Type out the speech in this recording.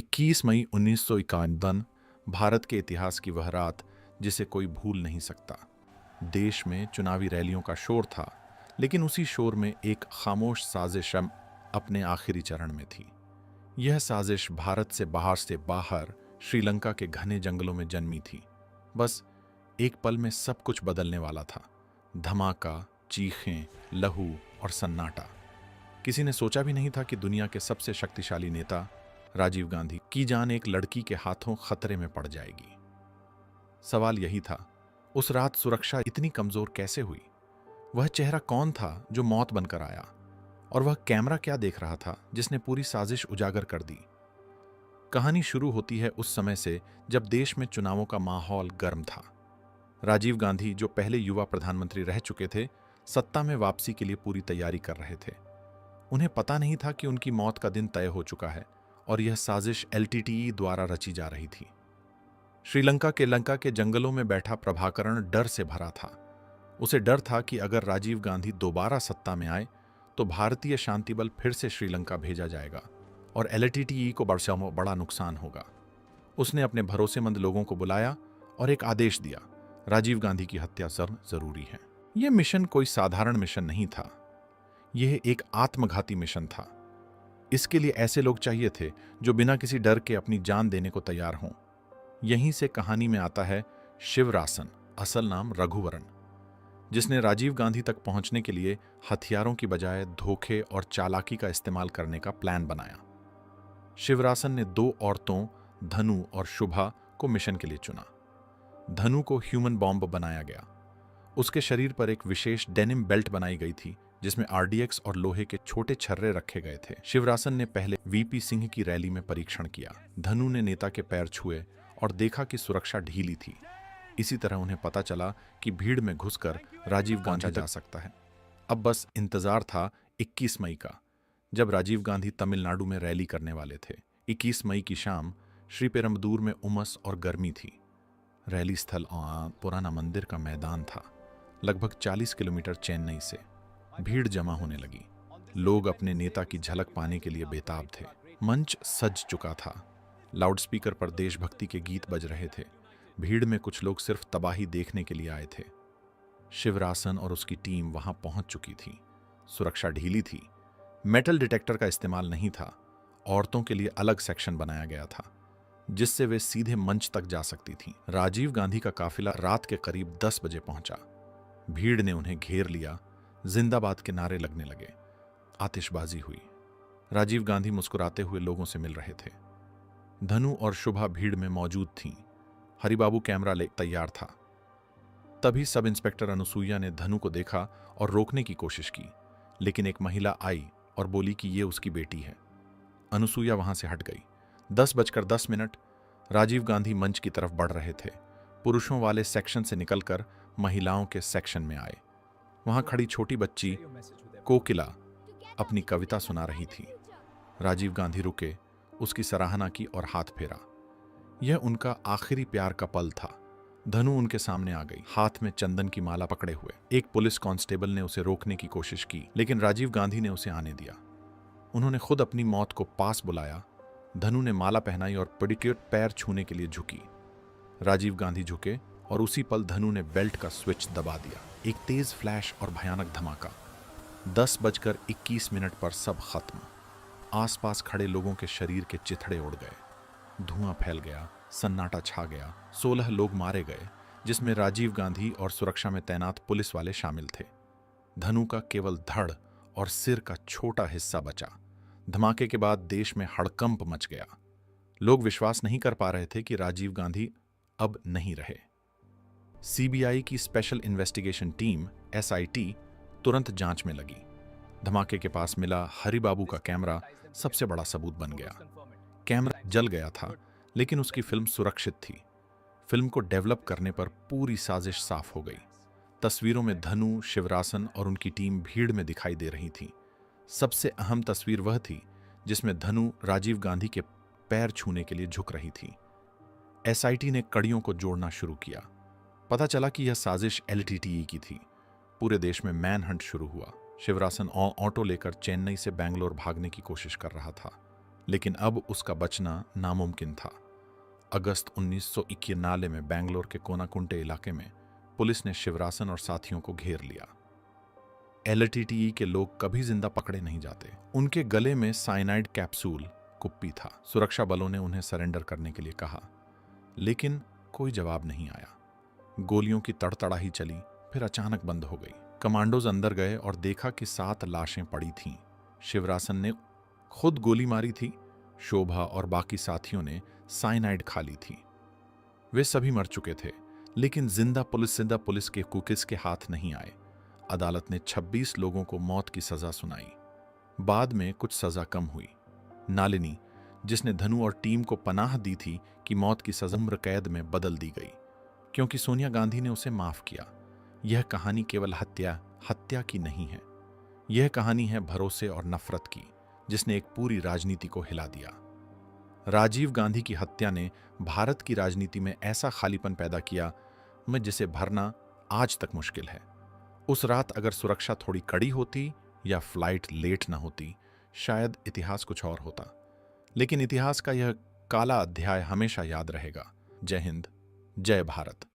21 मई 1951 भारत के इतिहास की वह रात जिसे कोई भूल नहीं सकता। देश में चुनावी रैलियों का शोर था, लेकिन उसी शोर में एक खामोश साजिश अपने आखिरी चरण में थी। यह साजिश भारत से बाहर श्रीलंका के घने जंगलों में जन्मी थी। बस एक पल में सब कुछ बदलने वाला था। धमाका, चीखें, लहू और सन्नाटा। किसी ने सोचा भी नहीं था कि दुनिया के सबसे शक्तिशाली नेता राजीव गांधी की जान एक लड़की के हाथों खतरे में पड़ जाएगी। सवाल यही था, उस रात सुरक्षा इतनी कमजोर कैसे हुई? वह चेहरा कौन था जो मौत बनकर आया? और वह कैमरा क्या देख रहा था जिसने पूरी साजिश उजागर कर दी? कहानी शुरू होती है उस समय से जब देश में चुनावों का माहौल गर्म था। राजीव गांधी, जो पहले युवा प्रधानमंत्री रह चुके थे, सत्ता में वापसी के लिए पूरी तैयारी कर रहे थे। उन्हें पता नहीं था कि उनकी मौत का दिन तय हो चुका है और यह साजिश एलटीटीई द्वारा रची जा रही थी। श्रीलंका के जंगलों में बैठा प्रभाकरण डर से भरा था। उसे डर था कि अगर राजीव गांधी दोबारा सत्ता में आए तो भारतीय शांति बल फिर से श्रीलंका भेजा जाएगा और एलटीटीई को बड़ा नुकसान होगा। उसने अपने भरोसेमंद लोगों को बुलाया और एक आदेश दिया, राजीव गांधी की हत्या जरूरी है। यह मिशन कोई साधारण मिशन नहीं था। यह एक आत्मघाती मिशन था। इसके लिए ऐसे लोग चाहिए थे जो बिना किसी डर के अपनी जान देने को तैयार हों। यहीं से कहानी में आता है शिवरासन, असल नाम रघुवरन, जिसने राजीव गांधी तक पहुंचने के लिए हथियारों की बजाय धोखे और चालाकी का इस्तेमाल करने का प्लान बनाया। शिवरासन ने दो औरतों, धनु और शुभा, को मिशन के लिए चुना। धनु को ह्यूमन बॉम्ब बनाया गया। उसके शरीर पर एक विशेष डेनिम बेल्ट बनाई गई थी जिसमें आरडीएक्स और लोहे के छोटे छर्रे रखे गए थे। शिवरासन ने पहले वीपी सिंह की रैली में परीक्षण किया। धनु ने नेता के पैर छुए और देखा कि सुरक्षा ढीली थी। इसी तरह उन्हें पता चला कि भीड़ में घुसकर राजीव गांधी जा सकता है। अब बस इंतजार था 21 मई का, जब राजीव गांधी तमिलनाडु में रैली करने वाले थे। 21 मई की शाम श्रीपेरुम्बदूर में उमस और गर्मी थी। रैली स्थल पुराना मंदिर का मैदान था, लगभग 40 किलोमीटर चेन्नई से। भीड़ जमा होने लगी। लोग अपने नेता की झलक पाने के लिए बेताब थे। मंच सज चुका था। लाउडस्पीकर पर देशभक्ति के गीत बज रहे थे। भीड़ में कुछ लोग सिर्फ तबाही देखने के लिए आए थे। शिवरासन और उसकी टीम वहां पहुंच चुकी थी। सुरक्षा ढीली थी। मेटल डिटेक्टर का इस्तेमाल नहीं था। औरतों के लिए अलग सेक्शन बनाया गया था जिससे वे सीधे मंच तक जा सकती थीं। राजीव गांधी का काफिला रात के करीब 10 बजे पहुंचा। भीड़ ने उन्हें घेर लिया। जिंदाबाद के नारे लगने लगे। आतिशबाजी हुई। राजीव गांधी मुस्कुराते हुए लोगों से मिल रहे थे। धनु और शुभा भीड़ में मौजूद थीं। हरिबाबू कैमरा ले तैयार था। तभी सब इंस्पेक्टर अनुसुईया ने धनु को देखा और रोकने की कोशिश की, लेकिन एक महिला आई और बोली कि ये उसकी बेटी है। अनुसुईया वहां से हट गई। 10:10 राजीव गांधी मंच की तरफ बढ़ रहे थे। पुरुषों वाले सेक्शन से निकलकर महिलाओं के सेक्शन में आए। वहां खड़ी छोटी बच्ची कोकिला अपनी कविता सुना रही थी। राजीव गांधी रुके, उसकी सराहना की और हाथ फेरा। यह उनका आखिरी प्यार का पल था। धनु उनके सामने आ गई, हाथ में चंदन की माला पकड़े हुए। एक पुलिस कांस्टेबल ने उसे रोकने की कोशिश की, लेकिन राजीव गांधी ने उसे आने दिया। उन्होंने खुद अपनी मौत को पास बुलाया। धनु ने माला पहनाई और पेडिक्योर पैर छूने के लिए झुकी। राजीव गांधी झुके और उसी पल धनु ने बेल्ट का स्विच दबा दिया। एक तेज फ्लैश और भयानक धमाका। 10:21 पर सब खत्म। आसपास खड़े लोगों के शरीर के चिथड़े उड़ गए। धुआं फैल गया, सन्नाटा छा गया। 16 लोग मारे गए, जिसमें राजीव गांधी और सुरक्षा में तैनात पुलिस वाले शामिल थे। धनु का केवल धड़ और सिर का छोटा हिस्सा बचा। धमाके के बाद देश में हड़कंप मच गया। लोग विश्वास नहीं कर पा रहे थे कि राजीव गांधी अब नहीं रहे। सीबीआई की स्पेशल इन्वेस्टिगेशन टीम एसआईटी तुरंत जांच में लगी। धमाके के पास मिला हरिबाबू का कैमरा सबसे बड़ा सबूत बन गया। कैमरा जल गया था, लेकिन उसकी फिल्म सुरक्षित थी। फिल्म को डेवलप करने पर पूरी साजिश साफ हो गई। तस्वीरों में धनु, शिवरासन और उनकी टीम भीड़ में दिखाई दे रही थी। सबसे अहम तस्वीर वह थी जिसमें धनु राजीव गांधी के पैर छूने के लिए झुक रही थी। एसआईटी ने कड़ियों को जोड़ना शुरू किया। पता चला कि यह साजिश एलटीटीई की थी। पूरे देश में मैनहंट शुरू हुआ। शिवरासन ऑटो लेकर चेन्नई से बैंगलोर भागने की कोशिश कर रहा था। लेकिन अब उसका बचना नामुमकिन था। अगस्त 1991 में बेंगलोर के कोनाकुंटे इलाके में पुलिस ने शिवरासन और साथियों को घेर लिया। एलटीटीई के लोग कभी जिंदा पकड़े नहीं जाते। उनके गले में साइनाइड कैप्सूल कुप्पी था। सुरक्षा बलों ने उन्हें सरेंडर करने के लिए कहा, लेकिन कोई जवाब नहीं आया। गोलियों की तड़तड़ाही चली, फिर अचानक बंद हो गई। कमांडोज अंदर गए और देखा कि 7 लाशें पड़ी थीं। शिवरासन ने खुद गोली मारी थी। शोभा और बाकी साथियों ने साइनाइड खा ली थी। वे सभी मर चुके थे, लेकिन जिंदा पुलिस के कुकिस के हाथ नहीं आए। अदालत ने 26 लोगों को मौत की सजा सुनाई। बाद में कुछ सजा कम हुई। नालिनी, जिसने धनु और टीम को पनाह दी थी, कि मौत की सजा उम्र कैद में बदल दी गई, क्योंकि सोनिया गांधी ने उसे माफ किया। यह कहानी केवल हत्या की नहीं है। यह कहानी है भरोसे और नफरत की, जिसने एक पूरी राजनीति को हिला दिया। राजीव गांधी की हत्या ने भारत की राजनीति में ऐसा खालीपन पैदा किया जिसे भरना आज तक मुश्किल है। उस रात अगर सुरक्षा थोड़ी कड़ी होती या फ्लाइट लेट ना होती, शायद इतिहास कुछ और होता। लेकिन इतिहास का यह काला अध्याय हमेशा याद रहेगा। जय हिंद, जय भारत।